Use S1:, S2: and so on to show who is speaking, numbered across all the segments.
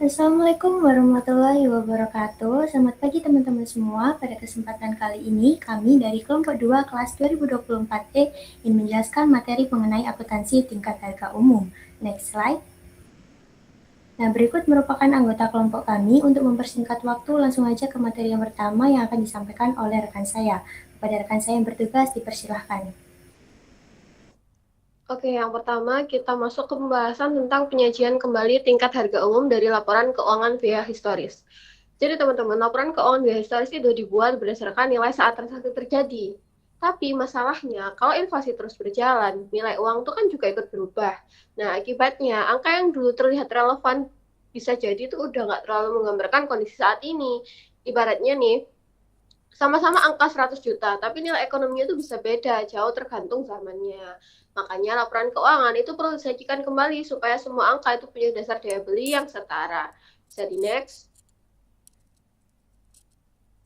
S1: Assalamualaikum warahmatullahi wabarakatuh. Selamat pagi teman-teman semua. Pada kesempatan kali ini, kami dari kelompok 2 kelas 2024E ingin menjelaskan materi mengenai akuntansi tingkat harga umum. Next slide. Nah, berikut merupakan anggota kelompok kami. Untuk mempersingkat waktu, langsung aja ke materi yang pertama yang akan disampaikan oleh rekan saya. Kepada rekan saya yang bertugas, dipersilahkan.
S2: Oke, yang pertama kita masuk ke pembahasan tentang penyajian kembali tingkat harga umum dari laporan keuangan via historis. Jadi teman-teman, laporan keuangan via historis itu dibuat berdasarkan nilai saat transaksi terjadi. Tapi masalahnya, kalau inflasi terus berjalan, nilai uang itu kan juga ikut berubah. Nah, akibatnya, angka yang dulu terlihat relevan bisa jadi itu udah nggak terlalu menggambarkan kondisi saat ini. Ibaratnya nih, sama-sama angka 100 juta, tapi nilai ekonominya itu bisa beda, jauh tergantung zamannya. Makanya laporan keuangan itu perlu disajikan kembali supaya semua angka itu punya dasar daya beli yang setara. Bisa di next.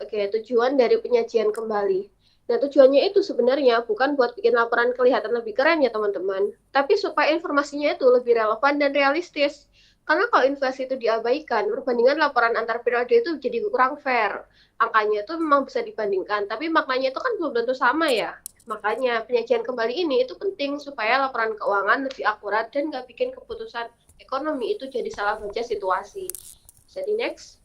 S2: Oke, tujuan dari penyajian kembali. Nah, tujuannya itu sebenarnya bukan buat bikin laporan kelihatan lebih keren ya teman-teman, tapi supaya informasinya itu lebih relevan dan realistis. Karena kalau inflasi itu diabaikan, perbandingan laporan antar periode itu jadi kurang fair. Angkanya itu memang bisa dibandingkan, tapi maknanya itu kan belum tentu sama ya. Makanya penyajian kembali ini itu penting supaya laporan keuangan lebih akurat dan nggak bikin keputusan ekonomi itu jadi salah baca situasi. Bisa di next.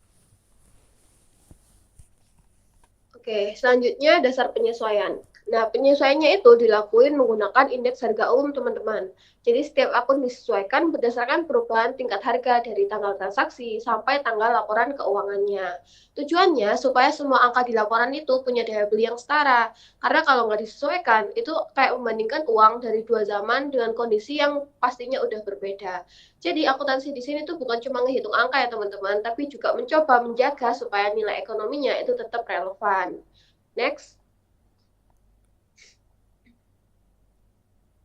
S2: Oke, selanjutnya dasar penyesuaian. Nah, penyesuaiannya itu dilakuin menggunakan indeks harga umum, teman-teman. Jadi, setiap akun disesuaikan berdasarkan perubahan tingkat harga dari tanggal transaksi sampai tanggal laporan keuangannya. Tujuannya supaya semua angka di laporan itu punya daya beli yang setara. Karena kalau nggak disesuaikan, itu kayak membandingkan uang dari dua zaman dengan kondisi yang pastinya udah berbeda. Jadi akuntansi di sini tuh bukan cuma ngehitung angka ya teman-teman, tapi juga mencoba menjaga supaya nilai ekonominya itu tetap relevan. Next.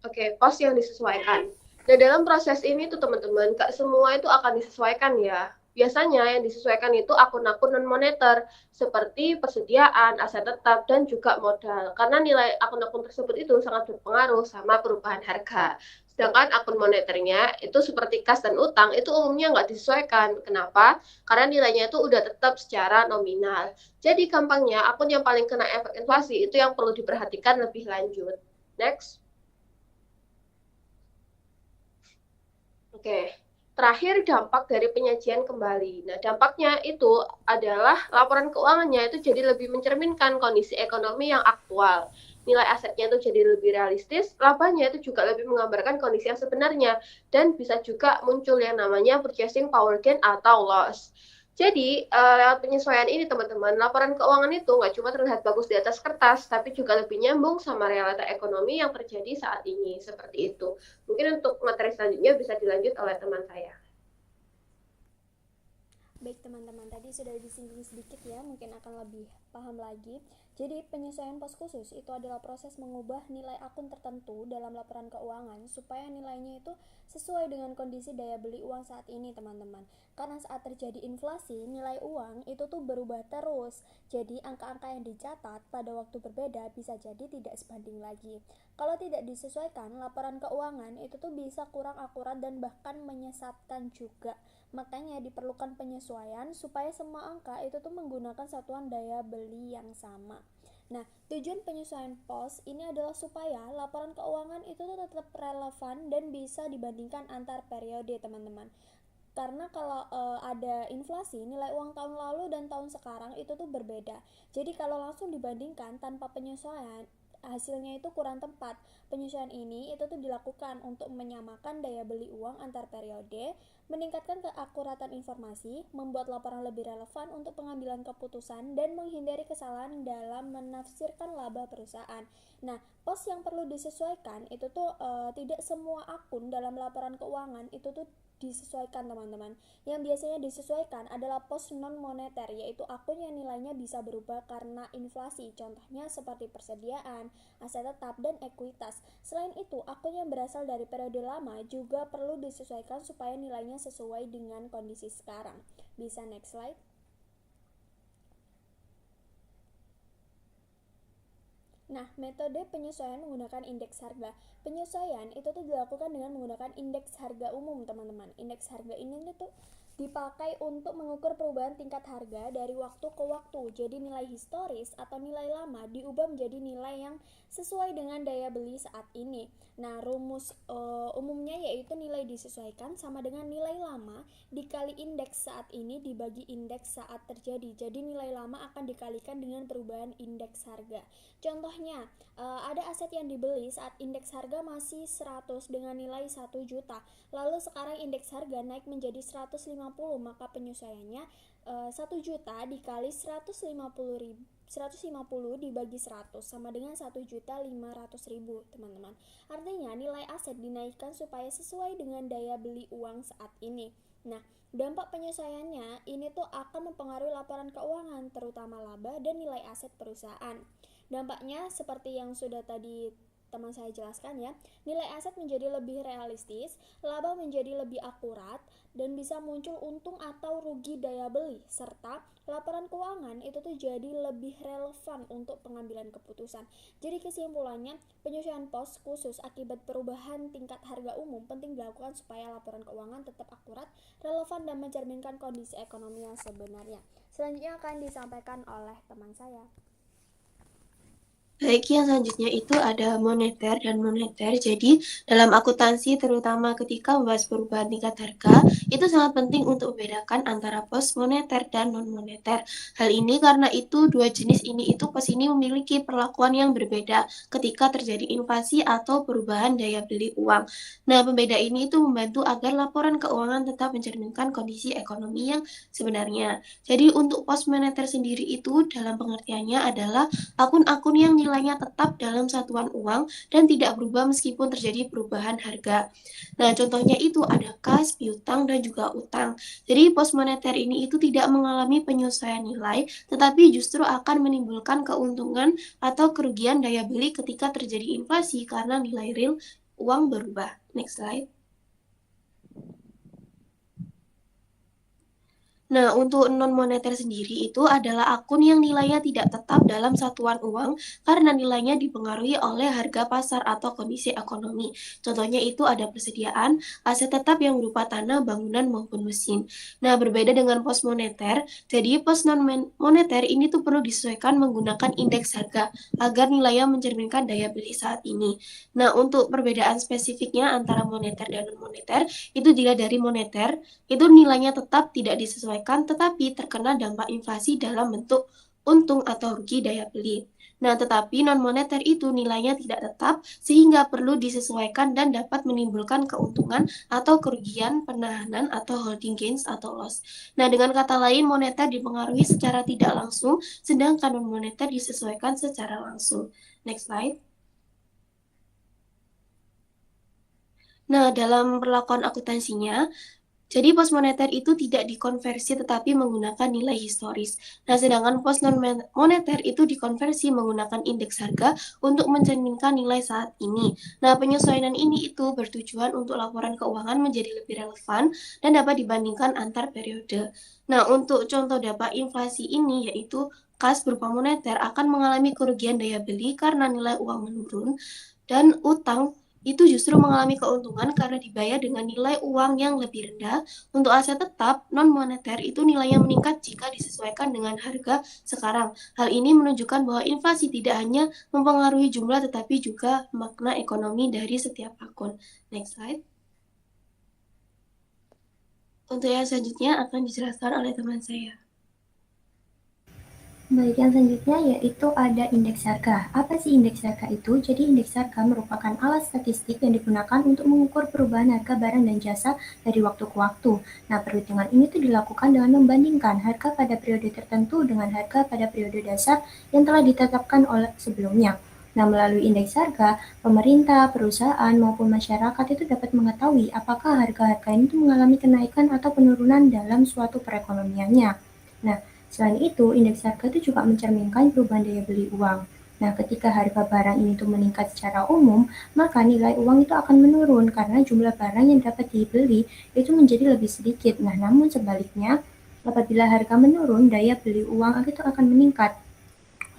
S2: Oke, pos yang disesuaikan. Nah, dalam proses ini tuh teman-teman, gak semua itu akan disesuaikan ya. Biasanya yang disesuaikan itu akun-akun non-moneter, seperti persediaan, aset tetap, dan juga modal. Karena nilai akun-akun tersebut itu sangat berpengaruh sama perubahan harga. Sedangkan akun moneternya itu seperti kas dan utang, itu umumnya nggak disesuaikan. Kenapa? Karena nilainya itu udah tetap secara nominal. Jadi gampangnya, akun yang paling kena efek inflasi itu yang perlu diperhatikan lebih lanjut. Next. Oke, terakhir dampak dari penyajian kembali. Nah, dampaknya itu adalah laporan keuangannya itu jadi lebih mencerminkan kondisi ekonomi yang aktual. Nilai asetnya itu jadi lebih realistis, labanya itu juga lebih menggambarkan kondisi yang sebenarnya, dan bisa juga muncul yang namanya purchasing power gain atau loss. Jadi, lewat penyesuaian ini teman-teman, laporan keuangan itu nggak cuma terlihat bagus di atas kertas, tapi juga lebih nyambung sama realita ekonomi yang terjadi saat ini, seperti itu. Mungkin untuk materi selanjutnya bisa dilanjut oleh teman saya.
S3: Baik teman-teman, tadi sudah disinggung sedikit ya, mungkin akan lebih paham lagi. Jadi penyesuaian pos khusus itu adalah proses mengubah nilai akun tertentu dalam laporan keuangan supaya nilainya itu sesuai dengan kondisi daya beli uang saat ini teman-teman. Karena saat terjadi inflasi, nilai uang itu tuh berubah terus. Jadi angka-angka yang dicatat pada waktu berbeda bisa jadi tidak sebanding lagi. Kalau tidak disesuaikan, laporan keuangan itu tuh bisa kurang akurat dan bahkan menyesatkan juga. Makanya diperlukan penyesuaian supaya semua angka itu tuh menggunakan satuan daya beli yang sama. Nah, tujuan penyesuaian pos ini adalah supaya laporan keuangan itu tuh tetap relevan dan bisa dibandingkan antar periode, teman-teman. Karena kalau ada inflasi, nilai uang tahun lalu dan tahun sekarang itu tuh berbeda. Jadi kalau langsung dibandingkan tanpa penyesuaian, hasilnya itu kurang tepat. Penyesuaian ini itu tuh dilakukan untuk menyamakan daya beli uang antar periode, meningkatkan keakuratan informasi, membuat laporan lebih relevan untuk pengambilan keputusan, dan menghindari kesalahan dalam menafsirkan laba perusahaan. Nah, pos yang perlu disesuaikan itu tuh tidak semua akun dalam laporan keuangan itu tuh disesuaikan teman-teman. Yang biasanya disesuaikan adalah pos non moneter, yaitu akun yang nilainya bisa berubah karena inflasi. Contohnya seperti persediaan, aset tetap, dan ekuitas. Selain itu, akun yang berasal dari periode lama juga perlu disesuaikan supaya nilainya sesuai dengan kondisi sekarang. Bisa next slide. Nah, metode penyesuaian menggunakan indeks harga. Penyesuaian itu tuh dilakukan dengan menggunakan indeks harga umum, teman-teman. Indeks harga ini tuh dipakai untuk mengukur perubahan tingkat harga dari waktu ke waktu. Jadi nilai historis atau nilai lama diubah menjadi nilai yang sesuai dengan daya beli saat ini. Nah, rumus umumnya yaitu nilai disesuaikan sama dengan nilai lama dikali indeks saat ini dibagi indeks saat terjadi. Jadi nilai lama akan dikalikan dengan perubahan indeks harga. Contohnya, ada aset yang dibeli saat indeks harga masih 100 dengan nilai 1 juta. Lalu sekarang indeks harga naik menjadi 150, maka penyesuaiannya 1 juta dikali 150 dibagi 100 sama dengan 1.500.000, teman-teman. Artinya nilai aset dinaikkan supaya sesuai dengan daya beli uang saat ini. Nah, dampak penyesuaiannya ini tuh akan mempengaruhi laporan keuangan, terutama laba dan nilai aset perusahaan. Dampaknya seperti yang sudah tadi teman saya jelaskan ya, nilai aset menjadi lebih realistis, laba menjadi lebih akurat, dan bisa muncul untung atau rugi daya beli, serta laporan keuangan itu tuh jadi lebih relevan untuk pengambilan keputusan. Jadi kesimpulannya, penyesuaian pos khusus akibat perubahan tingkat harga umum penting dilakukan supaya laporan keuangan tetap akurat, relevan, dan mencerminkan kondisi ekonomi yang sebenarnya. Selanjutnya akan disampaikan oleh teman saya.
S4: Baik, yang selanjutnya itu ada moneter dan moneter. Jadi, dalam akuntansi terutama ketika membahas perubahan tingkat harga, itu sangat penting untuk membedakan antara pos moneter dan non-moneter. Hal ini karena itu dua jenis ini pos ini memiliki perlakuan yang berbeda ketika terjadi inflasi atau perubahan daya beli uang. Nah, pembeda ini itu membantu agar laporan keuangan tetap mencerminkan kondisi ekonomi yang sebenarnya. Jadi, untuk pos moneter sendiri itu dalam pengertiannya adalah akun-akun yang nilainya tetap dalam satuan uang dan tidak berubah meskipun terjadi perubahan harga. Nah, contohnya itu ada kas, piutang, dan juga utang. Jadi, pos moneter ini itu tidak mengalami penyesuaian nilai, tetapi justru akan menimbulkan keuntungan atau kerugian daya beli ketika terjadi inflasi karena nilai real uang berubah. Next slide. Nah, untuk non-moneter sendiri itu adalah akun yang nilainya tidak tetap dalam satuan uang karena nilainya dipengaruhi oleh harga pasar atau kondisi ekonomi. Contohnya itu ada persediaan aset tetap yang berupa tanah, bangunan, maupun mesin. Nah, berbeda dengan pos moneter, jadi pos non-moneter ini tuh perlu disesuaikan menggunakan indeks harga agar nilainya mencerminkan daya beli saat ini. Nah, untuk perbedaan spesifiknya antara moneter dan non-moneter, itu dilihat dari moneter, itu nilainya tetap tidak disesuaikan tetapi terkena dampak inflasi dalam bentuk untung atau rugi daya beli. Nah, tetapi non-moneter itu nilainya tidak tetap sehingga perlu disesuaikan dan dapat menimbulkan keuntungan atau kerugian, penahanan atau holding gains atau loss. Nah, dengan kata lain moneter dipengaruhi secara tidak langsung sedangkan non-moneter disesuaikan secara langsung. Next slide. Nah, dalam perlakuan akuntansinya, jadi pos moneter itu tidak dikonversi tetapi menggunakan nilai historis. Nah, sedangkan pos non-moneter itu dikonversi menggunakan indeks harga untuk mencerminkan nilai saat ini. Nah, penyesuaian ini itu bertujuan untuk laporan keuangan menjadi lebih relevan dan dapat dibandingkan antar periode. Nah, untuk contoh dampak inflasi ini yaitu kas berupa moneter akan mengalami kerugian daya beli karena nilai uang menurun dan utang itu justru mengalami keuntungan karena dibayar dengan nilai uang yang lebih rendah. Untuk aset tetap, non-moneter itu nilainya meningkat jika disesuaikan dengan harga sekarang. Hal ini menunjukkan bahwa inflasi tidak hanya mempengaruhi jumlah tetapi juga makna ekonomi dari setiap akun. Next slide. Untuk yang selanjutnya akan dijelaskan oleh teman saya.
S1: Baik, yang selanjutnya yaitu ada indeks harga. Apa sih indeks harga itu? Jadi indeks harga merupakan alat statistik yang digunakan untuk mengukur perubahan harga barang dan jasa dari waktu ke waktu. Nah, perhitungan ini tuh dilakukan dengan membandingkan harga pada periode tertentu dengan harga pada periode dasar yang telah ditetapkan oleh sebelumnya. Nah, melalui indeks harga, pemerintah, perusahaan, maupun masyarakat itu dapat mengetahui apakah harga-harga ini tuh mengalami kenaikan atau penurunan dalam suatu perekonomiannya. Nah, selain itu, indeks harga itu juga mencerminkan perubahan daya beli uang. Nah, ketika harga barang ini tuh meningkat secara umum, maka nilai uang itu akan menurun karena jumlah barang yang dapat dibeli itu menjadi lebih sedikit. Nah, namun sebaliknya, apabila harga menurun, daya beli uang itu akan meningkat.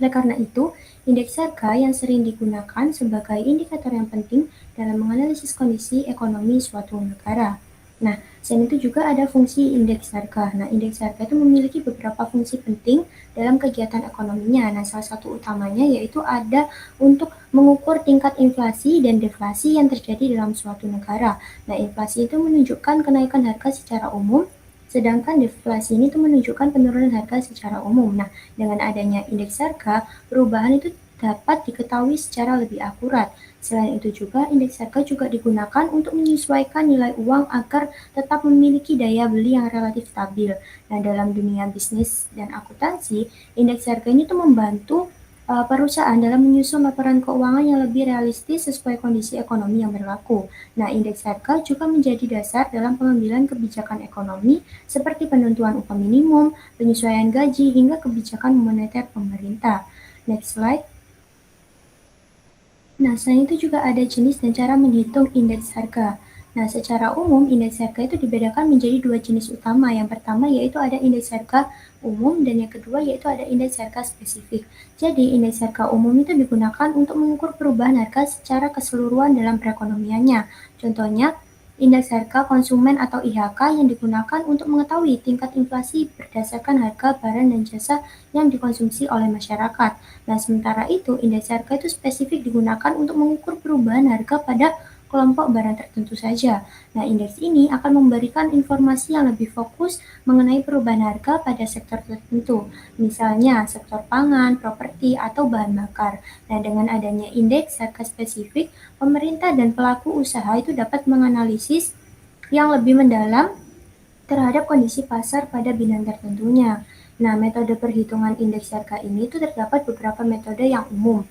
S1: Oleh karena itu, indeks harga yang sering digunakan sebagai indikator yang penting dalam menganalisis kondisi ekonomi suatu negara. Nah, Selain itu juga ada fungsi indeks harga. Nah, indeks harga itu memiliki beberapa fungsi penting dalam kegiatan ekonominya. Nah, salah satu utamanya yaitu ada untuk mengukur tingkat inflasi dan deflasi yang terjadi dalam suatu negara. Nah, inflasi itu menunjukkan kenaikan harga secara umum, sedangkan deflasi ini tuh menunjukkan penurunan harga secara umum. Nah, dengan adanya indeks harga, perubahan itu dapat diketahui secara lebih akurat. Selain itu juga, indeks harga juga digunakan untuk menyesuaikan nilai uang agar tetap memiliki daya beli yang relatif stabil. Nah, dalam dunia bisnis dan akuntansi, indeks harga ini tuh membantu perusahaan dalam menyusun laporan keuangan yang lebih realistis sesuai kondisi ekonomi yang berlaku. Nah, indeks harga juga menjadi dasar dalam pengambilan kebijakan ekonomi seperti penentuan upah minimum, penyesuaian gaji, hingga kebijakan moneter pemerintah. Next slide. Nah, selain itu juga ada jenis dan cara menghitung indeks harga. Nah, secara umum, indeks harga itu dibedakan menjadi dua jenis utama. Yang pertama yaitu ada indeks harga umum dan yang kedua yaitu ada indeks harga spesifik. Jadi, indeks harga umum itu digunakan untuk mengukur perubahan harga secara keseluruhan dalam perekonomiannya. Contohnya, indeks harga konsumen atau IHK yang digunakan untuk mengetahui tingkat inflasi berdasarkan harga barang dan jasa yang dikonsumsi oleh masyarakat. Nah, sementara itu, indeks harga itu spesifik digunakan untuk mengukur perubahan harga pada kelompok barang tertentu saja. Nah, indeks ini akan memberikan informasi yang lebih fokus mengenai perubahan harga pada sektor tertentu, misalnya sektor pangan, properti, atau bahan bakar. Nah, dengan adanya indeks harga spesifik, pemerintah dan pelaku usaha itu dapat menganalisis yang lebih mendalam terhadap kondisi pasar pada bidang tertentunya. Nah, metode perhitungan indeks harga ini itu terdapat beberapa metode yang umum.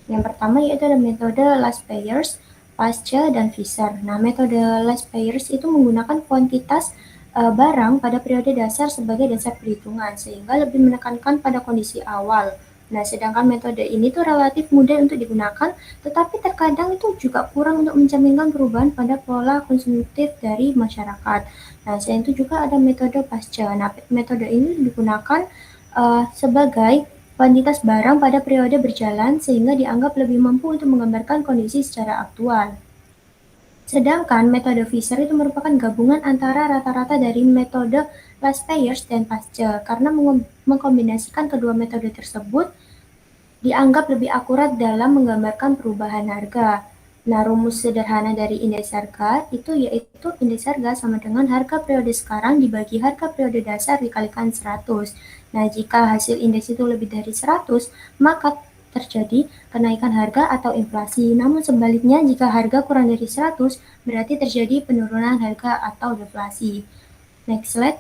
S1: Yang pertama yaitu ada metode last payers, Pasca, dan Fisher. Nah, metode last payers itu menggunakan kuantitas barang pada periode dasar sebagai dasar perhitungan, sehingga lebih menekankan pada kondisi awal. Nah, sedangkan metode ini tuh relatif mudah untuk digunakan, tetapi terkadang itu juga kurang untuk mencerminkan perubahan pada pola konsumtif dari masyarakat. Nah, selain itu juga ada metode pasca. Nah, metode ini digunakan sebagai kuantitas barang pada periode berjalan sehingga dianggap lebih mampu untuk menggambarkan kondisi secara aktual. Sedangkan metode Fisher itu merupakan gabungan antara rata-rata dari metode last payers dan pasca, karena mengkombinasikan kedua metode tersebut dianggap lebih akurat dalam menggambarkan perubahan harga. Nah, rumus sederhana dari indeks harga itu yaitu indeks harga sama dengan harga periode sekarang dibagi harga periode dasar dikalikan 100. Nah, jika hasil indeks itu lebih dari 100, maka terjadi kenaikan harga atau inflasi. Namun sebaliknya, jika harga kurang dari 100, berarti terjadi penurunan harga atau deflasi. Next slide.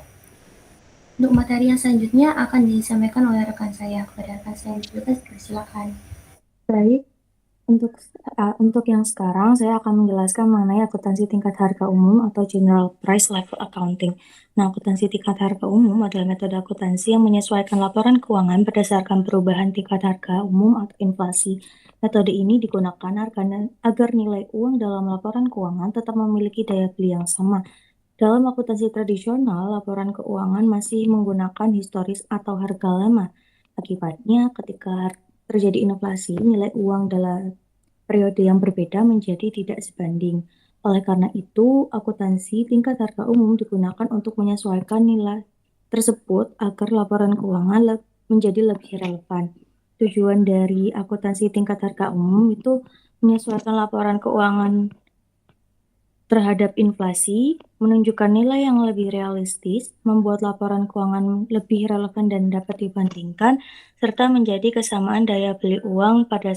S1: Untuk materi yang selanjutnya akan disampaikan oleh rekan saya. Kepada rekan saya juga, silakan.
S5: Baik, untuk yang sekarang saya akan menjelaskan mengenai akuntansi tingkat harga umum atau General Price Level Accounting. Nah, akuntansi tingkat harga umum adalah metode akuntansi yang menyesuaikan laporan keuangan berdasarkan perubahan tingkat harga umum atau inflasi. Metode ini digunakan agar nilai uang dalam laporan keuangan tetap memiliki daya beli yang sama. Dalam akuntansi tradisional, laporan keuangan masih menggunakan historis atau harga lama. Akibatnya, ketika terjadi inflasi, nilai uang dalam periode yang berbeda menjadi tidak sebanding. Oleh karena itu, akuntansi tingkat harga umum digunakan untuk menyesuaikan nilai tersebut agar laporan keuangan menjadi lebih relevan. Tujuan dari akuntansi tingkat harga umum itu menyesuaikan laporan keuangan terhadap inflasi, menunjukkan nilai yang lebih realistis, membuat laporan keuangan lebih relevan dan dapat dibandingkan, serta menjadi kesamaan daya beli uang pada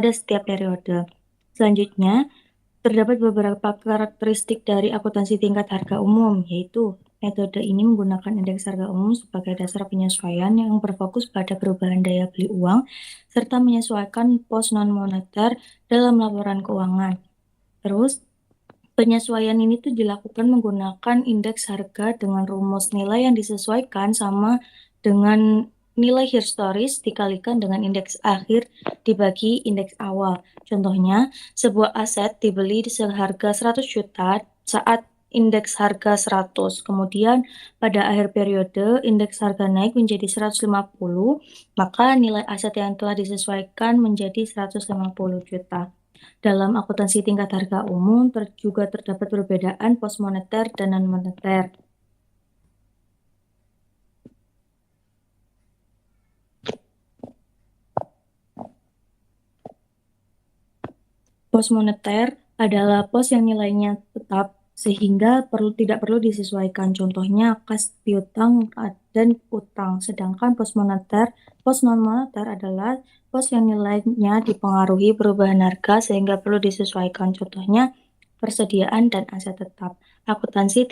S5: setiap periode. Selanjutnya, terdapat beberapa karakteristik dari akuntansi tingkat harga umum, yaitu metode ini menggunakan indeks harga umum sebagai dasar penyesuaian yang berfokus pada perubahan daya beli uang, serta menyesuaikan pos non-moneter dalam laporan keuangan. Terus, penyesuaian ini tuh dilakukan menggunakan indeks harga dengan rumus nilai yang disesuaikan sama dengan nilai historis dikalikan dengan indeks akhir dibagi indeks awal. Contohnya, sebuah aset dibeli seharga 100 juta saat indeks harga 100. Kemudian pada akhir periode indeks harga naik menjadi 150, maka nilai aset yang telah disesuaikan menjadi 150 juta. Dalam akuntansi tingkat harga umum juga terdapat perbedaan pos moneter dan non-moneter. Pos moneter adalah pos yang nilainya tetap sehingga tidak perlu disesuaikan. Contohnya kas piutang dan utang. Sedangkan pos non moneter adalah pos yang nilainya dipengaruhi perubahan harga sehingga perlu disesuaikan. Contohnya persediaan dan aset tetap. Akuntansi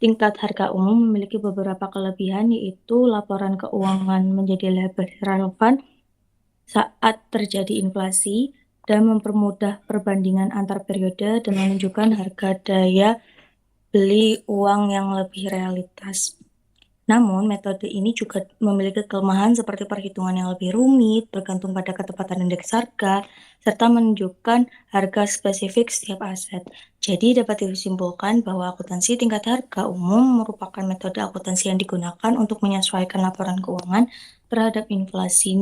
S5: tingkat harga umum memiliki beberapa kelebihan, yaitu laporan keuangan menjadi lebih relevan saat terjadi inflasi dan mempermudah perbandingan antar periode dan menunjukkan harga daya beli uang yang lebih realitas. Namun, metode ini juga memiliki kelemahan seperti perhitungan yang lebih rumit, bergantung pada ketepatan indeks harga, serta menunjukkan harga spesifik setiap aset. Jadi, dapat disimpulkan bahwa akuntansi tingkat harga umum merupakan metode akuntansi yang digunakan untuk menyesuaikan laporan keuangan terhadap inflasi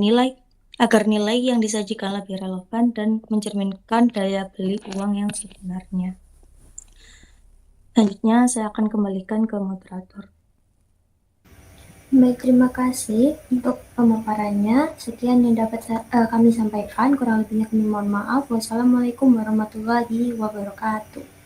S5: agar nilai yang disajikan lebih relevan dan mencerminkan daya beli uang yang sebenarnya. Selanjutnya, saya akan kembalikan ke moderator.
S1: Baik, terima kasih untuk pemaparannya. Sekian yang dapat kami sampaikan. Kurang lebihnya kami mohon maaf. Wassalamualaikum warahmatullahi wabarakatuh.